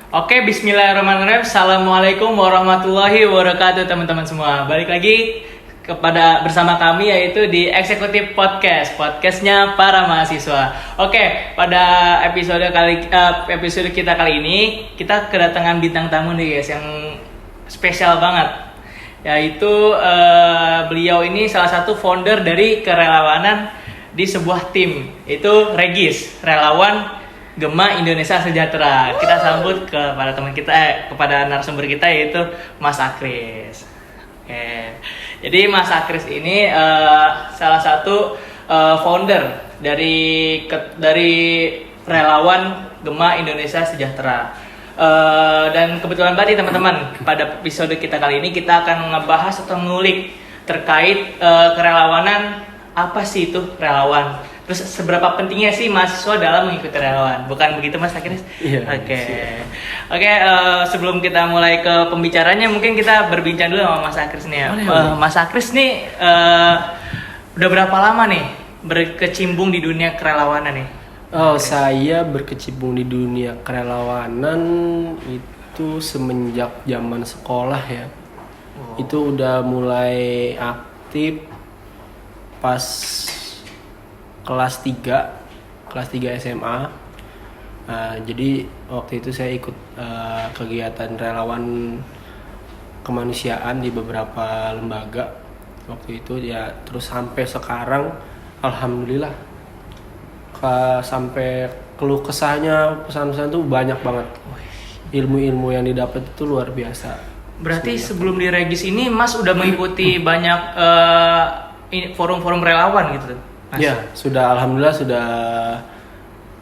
Oke, bismillahirrahmanirrahim. Assalamualaikum warahmatullahi wabarakatuh teman-teman semua. Balik lagi bersama kami yaitu di Eksekutif Podcastnya para mahasiswa. Oke, pada episode kita kali ini kita kedatangan bintang tamu nih guys yang spesial banget. Yaitu beliau ini salah satu founder dari kerelawanan di sebuah tim, itu Regis, relawan Gema Indonesia Sejahtera. Kita sambut kepada teman kita, kepada narasumber kita yaitu Mas Akris. Oke. Jadi Mas Akris ini salah satu founder dari relawan Gema Indonesia Sejahtera. Dan kebetulan tadi teman-teman, pada episode kita kali ini kita akan ngebahas atau ngulik terkait kerelawanan. Apa sih itu relawan? Terus seberapa pentingnya sih mahasiswa dalam mengikuti relawan? Bukan begitu Mas Akris? Iya. Oke. Sebelum kita mulai ke pembicaranya, mungkin kita berbincang dulu sama Mas Akris nih ya. Mas Akris nih udah berapa lama nih berkecimpung di dunia kerelawanan nih? Saya berkecimpung di dunia kerelawanan itu semenjak zaman sekolah ya. Itu udah mulai aktif pas kelas 3 SMA. Jadi waktu itu saya ikut kegiatan relawan kemanusiaan di beberapa lembaga waktu itu ya. Terus sampai sekarang alhamdulillah sampai keluh kesahnya pesan-pesan tuh banyak banget. Ilmu-ilmu yang didapat itu luar biasa. Berarti sebelum di Regis ini Mas udah mengikuti banyak forum-forum relawan gitu tuh? Mas? Ya, alhamdulillah sudah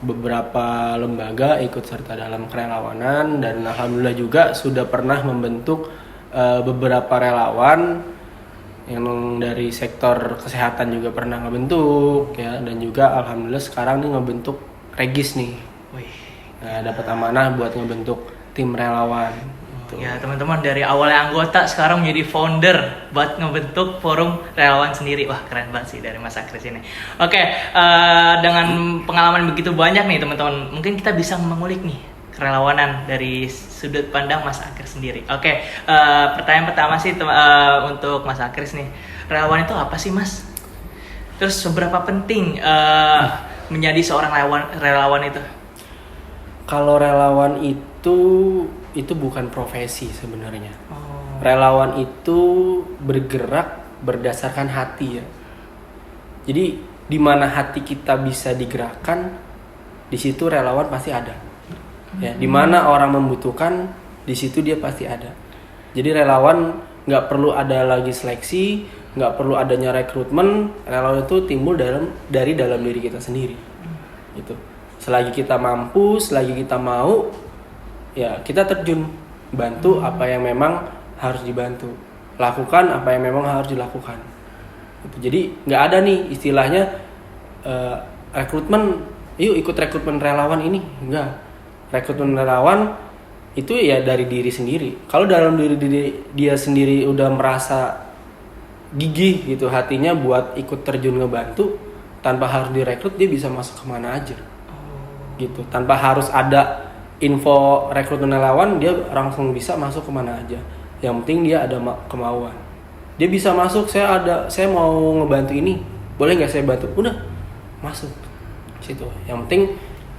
beberapa lembaga ikut serta dalam kerelawanan, dan alhamdulillah juga sudah pernah membentuk beberapa relawan yang dari sektor kesehatan juga pernah ngebentuk ya, dan juga alhamdulillah sekarang nih ngebentuk Regis nih. Dapat amanah buat ngebentuk tim relawan. Ya teman-teman, dari awalnya anggota sekarang menjadi founder buat ngebentuk forum relawan sendiri. Wah, keren banget sih dari Mas Akris ini. Oke, dengan pengalaman begitu banyak nih teman-teman, mungkin kita bisa mengulik nih kerelawanan dari sudut pandang Mas Akris sendiri. Oke, pertanyaan pertama sih untuk Mas Akris nih, relawan itu apa sih Mas? Terus seberapa penting menjadi seorang relawan itu? Kalau relawan itu bukan profesi sebenarnya. Relawan itu bergerak berdasarkan hati ya. Jadi di mana hati kita bisa digerakkan, di situ relawan pasti ada. Ya, di mana orang membutuhkan, di situ dia pasti ada. Jadi relawan nggak perlu ada lagi seleksi, nggak perlu adanya rekrutmen. Relawan itu timbul dari dalam diri kita sendiri. Gitu. Selagi kita mampu, selagi kita mau, ya kita terjun, bantu apa yang memang harus dibantu, lakukan apa yang memang harus dilakukan. Jadi nggak ada nih istilahnya rekrutmen, yuk ikut rekrutmen relawan ini, enggak. Rekrutmen relawan itu ya dari diri sendiri. Kalau dalam diri dia sendiri udah merasa gigih gitu hatinya buat ikut terjun ngebantu, tanpa harus direkrut dia bisa masuk kemana aja gitu, tanpa harus ada info rekrutmen relawan, dia langsung bisa masuk kemana aja. Yang penting dia ada kemauan, dia bisa masuk. Saya mau ngebantu ini, boleh nggak saya bantu? Udah masuk situ. Yang penting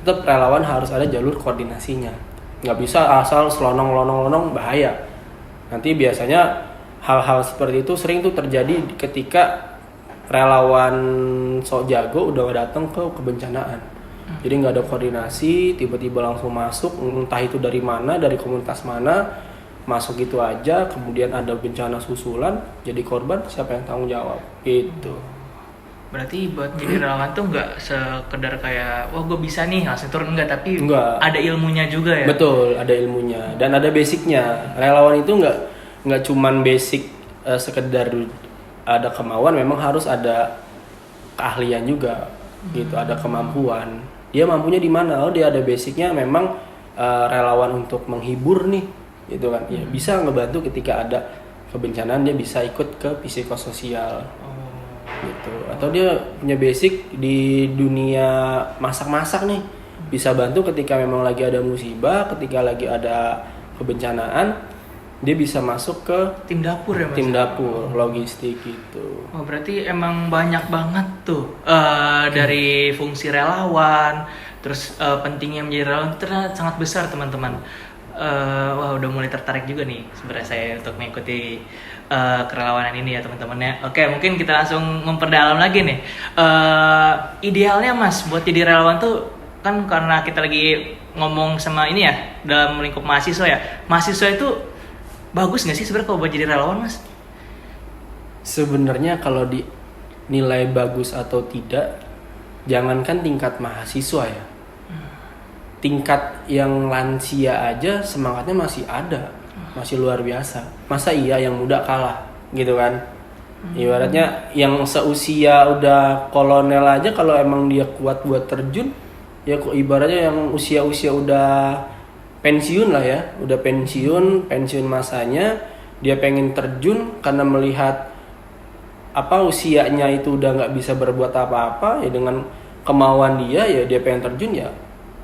tetap relawan harus ada jalur koordinasinya, nggak bisa asal selonong, bahaya. Nanti biasanya hal-hal seperti itu sering tuh terjadi ketika relawan sok jago udah datang ke kebencanaan. Jadi nggak ada koordinasi, tiba-tiba langsung masuk, entah itu dari mana, dari komunitas mana, masuk gitu aja, kemudian ada bencana susulan, jadi korban, siapa yang tanggung jawab? Gitu. Berarti buat jadi relawan tuh nggak sekedar kayak, wah gue bisa nih langsung turun, enggak, tapi enggak. Ada ilmunya juga ya? Betul, ada ilmunya dan ada basicnya. Relawan itu nggak cuman basic sekedar ada kemauan, memang harus ada keahlian juga, gitu, ada kemampuan. Dia mampunya di mana? Dia ada basicnya, memang relawan untuk menghibur nih, gitu kan? Ya bisa ngebantu ketika ada kebencanaan, dia bisa ikut ke psikososial, gitu. Atau dia punya basic di dunia masak-masak nih, Bisa bantu ketika memang lagi ada musibah, ketika lagi ada kebencanaan, dia bisa masuk ke tim dapur ya Mas? Tim dapur, logistik gitu. Oh berarti emang banyak banget tuh dari fungsi relawan, terus pentingnya menjadi relawan itu ternyata sangat besar teman-teman. Wah udah mulai tertarik juga nih sebenarnya saya untuk mengikuti kerelawanan ini ya teman-teman ya. Oke mungkin kita langsung memperdalam lagi nih. Idealnya Mas buat jadi relawan tuh kan karena kita lagi ngomong sama ini ya dalam lingkup mahasiswa ya. Mahasiswa itu bagus nggak sih sebenarnya kalau buat jadi relawan Mas? Sebenarnya kalau dinilai bagus atau tidak, jangankan tingkat mahasiswa ya, tingkat yang lansia aja semangatnya masih ada, masih luar biasa. Masa iya yang muda kalah gitu kan? Ibaratnya yang seusia udah kolonel aja kalau emang dia kuat buat terjun, ya kok ibaratnya yang usia-usia udah pensiun lah ya, udah pensiun masanya, dia pengen terjun karena melihat usianya itu udah nggak bisa berbuat apa-apa ya, dengan kemauan dia ya dia pengen terjun ya,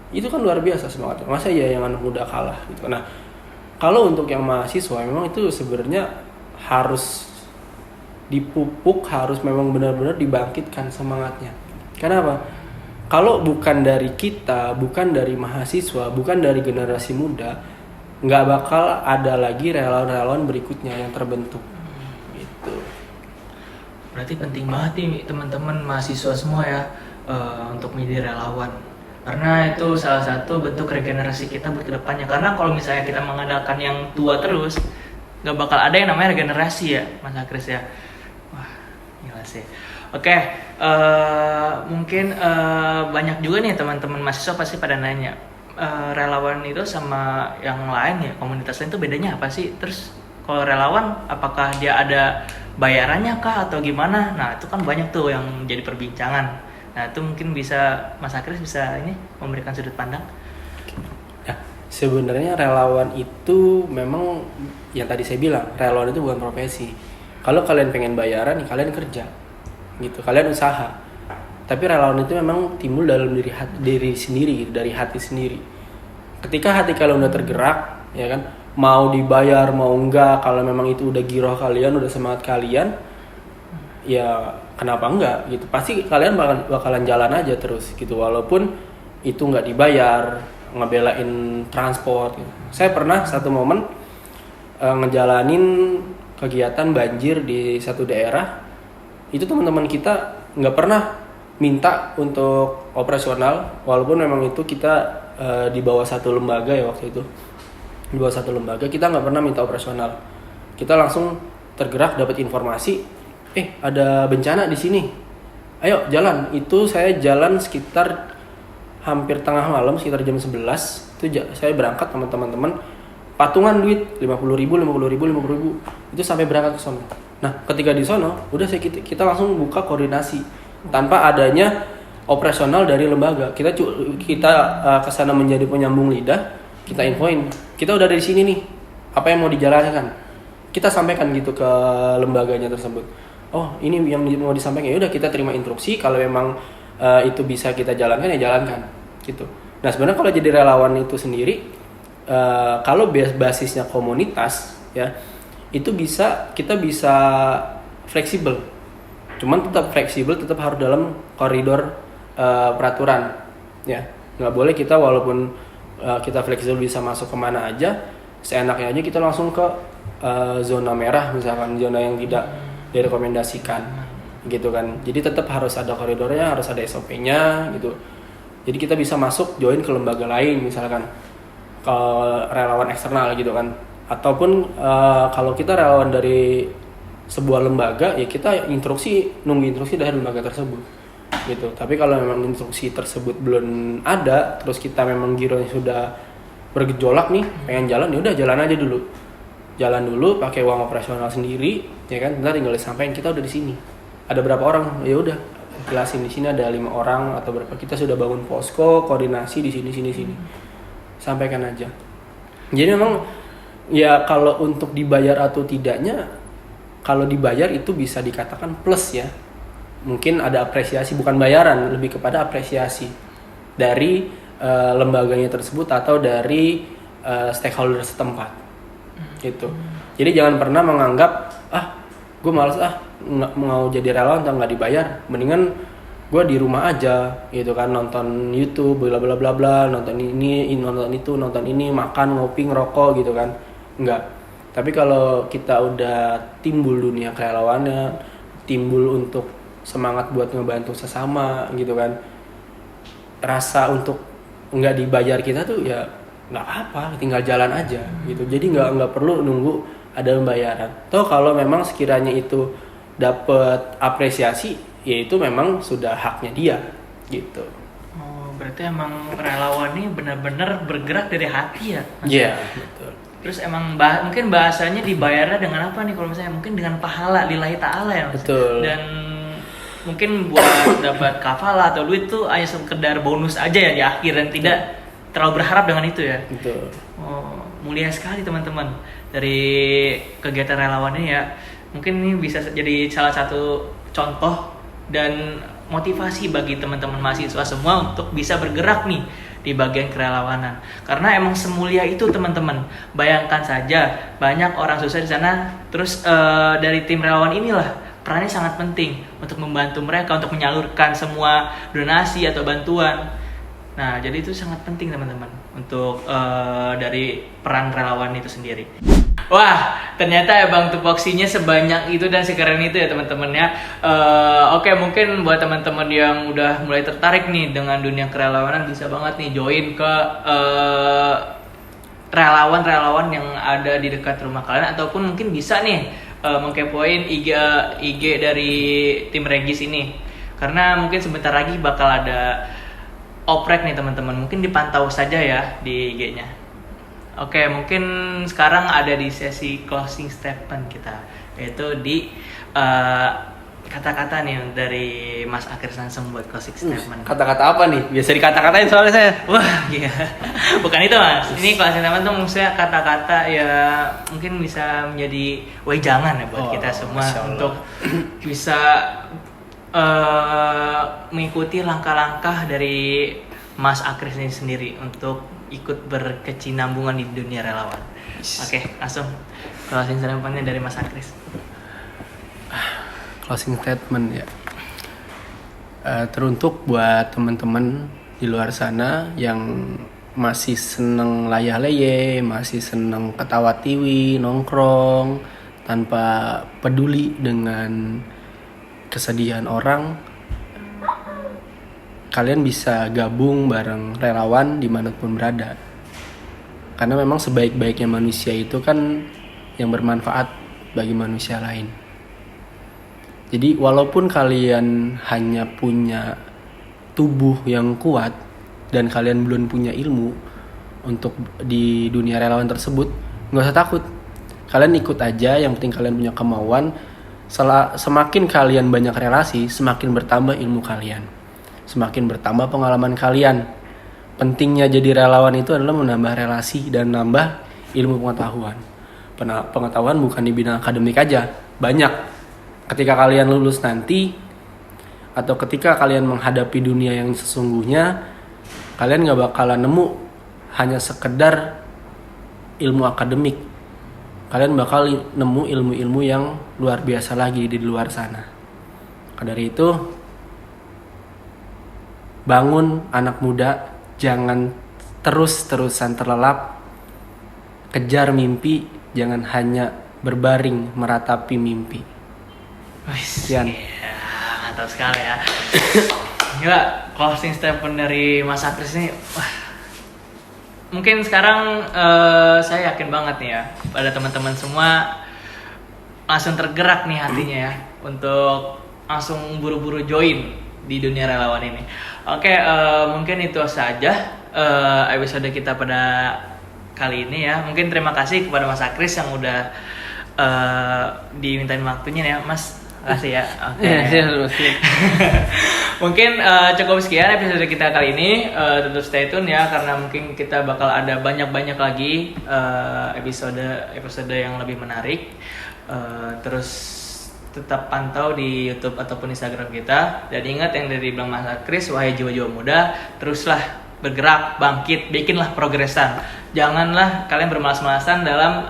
itu kan luar biasa semangatnya. Masa ya yang anak muda kalah gitu. Nah kalau untuk yang mahasiswa memang itu sebenarnya harus dipupuk, harus memang benar-benar dibangkitkan semangatnya. Kenapa? Kalau bukan dari kita, bukan dari mahasiswa, bukan dari generasi muda, nggak bakal ada lagi relawan-relawan berikutnya yang terbentuk. Gitu. Berarti penting banget nih teman-teman mahasiswa semua ya untuk menjadi relawan. Karena itu salah satu bentuk regenerasi kita buat kedepannya. Karena kalau misalnya kita mengandalkan yang tua terus, nggak bakal ada yang namanya regenerasi ya, Mas Akris ya. Wah, gila sih. Oke, mungkin banyak juga nih teman-teman mahasiswa pasti pada nanya relawan itu sama yang lain ya, komunitas lain itu bedanya apa sih? Terus kalau relawan apakah dia ada bayarannya kah atau gimana? Nah itu kan banyak tuh yang jadi perbincangan. Nah itu mungkin bisa Mas Akris bisa ini memberikan sudut pandang. Ya, sebenarnya relawan itu memang yang tadi saya bilang, relawan itu bukan profesi. Kalau kalian pengen bayaran, kalian kerja. Gitu, kalian usaha. Tapi relawan itu memang timbul dalam diri sendiri gitu, dari hati sendiri. Ketika hati kalian udah tergerak, ya kan, mau dibayar mau enggak, kalau memang itu udah giroh kalian, udah semangat kalian, ya kenapa enggak gitu. Pasti kalian bakalan jalan aja terus gitu, walaupun itu enggak dibayar, ngebelain transport gitu. Saya pernah satu momen ngejalanin kegiatan banjir di satu daerah. Itu teman-teman kita nggak pernah minta untuk operasional, walaupun memang itu kita di bawah satu lembaga ya waktu itu. Di bawah satu lembaga kita nggak pernah minta operasional. Kita langsung tergerak dapat informasi, ada bencana di sini. Ayo jalan. Itu saya jalan sekitar hampir tengah malam, sekitar jam 11. Itu saya berangkat sama teman-teman. Patungan duit 50.000. Itu sampai berangkat ke sana. Nah, ketika di sono, udah kita langsung buka koordinasi tanpa adanya operasional dari lembaga. Kita ke sana menjadi penyambung lidah, kita infoin, kita udah dari sini nih, apa yang mau dijalankan. Kita sampaikan gitu ke lembaganya tersebut. Oh, ini yang mau disampaikan. Ya udah kita terima instruksi, kalau memang itu bisa kita jalankan ya jalankan gitu. Nah, sebenarnya kalau jadi relawan itu sendiri kalau basisnya komunitas ya, itu kita bisa fleksibel, cuman tetap fleksibel, tetap harus dalam koridor peraturan ya. Nggak boleh kita walaupun kita fleksibel bisa masuk kemana aja, seenaknya aja kita langsung ke zona merah misalkan, zona yang tidak direkomendasikan gitu kan. Jadi tetap harus ada koridornya, harus ada SOP-nya gitu. Jadi kita bisa masuk join ke lembaga lain misalkan, ke relawan eksternal gitu kan. Ataupun kalau kita relawan dari sebuah lembaga ya kita nunggu instruksi dari lembaga tersebut gitu. Tapi kalau memang instruksi tersebut belum ada, terus kita memang gironya sudah bergejolak nih, pengen jalan, ya udah jalan aja dulu. Jalan dulu pakai uang operasional sendiri, ya kan? Ntar tinggal disampaikan kita udah di sini. Ada berapa orang? Ya udah jelasin di sini ada 5 orang atau berapa. Kita sudah bangun posko koordinasi di sini. Sampaikan aja. Jadi memang ya kalau untuk dibayar atau tidaknya, kalau dibayar itu bisa dikatakan plus ya. Mungkin ada apresiasi, bukan bayaran, lebih kepada apresiasi dari lembaganya tersebut atau dari stakeholder setempat gitu. Jadi jangan pernah menganggap gue malas nggak mau jadi relawan atau nggak dibayar, mendingan gue di rumah aja gitu kan, nonton YouTube bla bla bla bla, nonton ini nonton itu nonton ini, makan ngopi ngerokok gitu kan. Enggak. Tapi kalau kita udah timbul dunia kerelawanan, timbul untuk semangat buat ngebantu sesama gitu kan, rasa untuk nggak dibayar kita tuh ya nggak apa, tinggal jalan aja gitu. Jadi nggak perlu nunggu ada pembayaran. Toh kalau memang sekiranya itu dapat apresiasi, ya itu memang sudah haknya dia gitu. Oh, berarti emang relawan ini benar-benar bergerak dari hati ya? Iya, betul. Terus emang mungkin bahasanya dibayarnya dengan apa nih kalau misalnya mungkin dengan pahala lillahi ta'ala ya Mas? Betul. Dan mungkin buat dapat kafalah atau duit tuh hanya sekedar bonus aja ya di akhir dan tidak terlalu berharap dengan itu ya? Betul. Oh, mulia sekali teman-teman dari kegiatan relawan ini ya. Mungkin ini bisa jadi salah satu contoh dan motivasi bagi teman-teman mahasiswa semua untuk bisa bergerak nih di bagian kerelawanan. Karena emang semulia itu teman-teman. Bayangkan saja banyak orang susah di sana, terus dari tim relawan inilah perannya sangat penting untuk membantu mereka untuk menyalurkan semua donasi atau bantuan. Nah, jadi itu sangat penting teman-teman untuk dari peran relawan itu sendiri. Wah, ternyata Bang Tupoksinya sebanyak itu dan sekeren itu ya teman-teman ya. Oke, mungkin buat teman-teman yang udah mulai tertarik nih dengan dunia kerelawanan bisa banget nih join ke relawan-relawan yang ada di dekat rumah kalian, ataupun mungkin bisa nih mengkepoin IG dari tim Regis ini. Karena mungkin sebentar lagi bakal ada oprek nih teman-teman, mungkin dipantau saja ya di IG-nya. Oke, mungkin sekarang ada di sesi closing statement kita, yaitu di kata-kata nih dari Mas Akris langsung buat closing statement. Kata-kata apa nih? Biasa dikata-katain soalnya saya. Wah, iya. Bukan itu Mas. Ini closing statement tuh maksudnya kata-kata ya mungkin bisa menjadi wejangan ya buat kita semua untuk bisa mengikuti langkah-langkah dari Mas Akris ini sendiri untuk ikut berkecinambungan di dunia relawan. Oke, langsung closing statement-nya dari Mas Akris. Closing statement ya. Teruntuk buat teman-teman di luar sana yang masih seneng layah-leye, masih seneng ketawa tiwi, nongkrong tanpa peduli dengan kesedihan orang, kalian bisa gabung bareng relawan dimanapun berada. Karena memang sebaik-baiknya manusia itu kan yang bermanfaat bagi manusia lain. Jadi walaupun kalian hanya punya tubuh yang kuat dan kalian belum punya ilmu untuk di dunia relawan tersebut, nggak usah takut. Kalian ikut aja, yang penting kalian punya kemauan. Semakin kalian banyak relasi, semakin bertambah ilmu kalian, semakin bertambah pengalaman kalian. Pentingnya jadi relawan itu adalah menambah relasi dan nambah ilmu pengetahuan. Pengetahuan bukan di bidang akademik aja, banyak. Ketika kalian lulus nanti, atau ketika kalian menghadapi dunia yang sesungguhnya, kalian gak bakalan nemu hanya sekedar ilmu akademik. Kalian bakal nemu ilmu-ilmu yang luar biasa lagi di luar sana. Maka dari itu, bangun anak muda, jangan terus-terusan terlelap. Kejar mimpi, jangan hanya berbaring meratapi mimpi. Sekian. Ya, mantap sekali ya. Gila, closing statement dari Mas Akris ini, wah. Mungkin sekarang saya yakin banget nih ya, pada teman-teman semua langsung tergerak nih hatinya ya untuk langsung buru-buru join di dunia relawan ini. Oke, mungkin itu saja episode kita pada kali ini ya. Mungkin terima kasih kepada Mas Akris yang udah dimintain waktunya ya, Mas. Makasih ya. Oke. Mungkin cukup sekian episode kita kali ini. Tetap stay tune ya, karena mungkin kita bakal ada banyak lagi episode yang lebih menarik. Terus tetap pantau di YouTube ataupun Instagram kita. Dan ingat yang dari bilang Mas Akris, wahai jiwa-jiwa muda, teruslah bergerak, bangkit, bikinlah progresan. Janganlah kalian bermalas-malasan dalam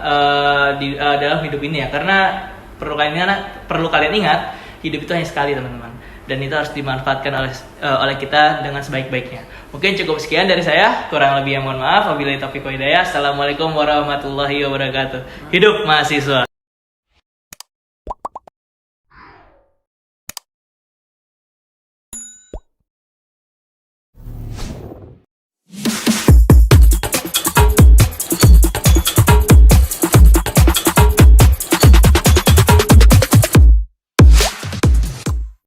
hidup ini ya, karena perlu kalian ingat, hidup itu hanya sekali teman-teman, dan itu harus dimanfaatkan oleh kita dengan sebaik-baiknya. Mungkin cukup sekian dari saya, kurang lebih yang mohon maaf. Wabillahi taufiq wal hidayah. Assalamualaikum warahmatullahi wabarakatuh. Hidup mahasiswa.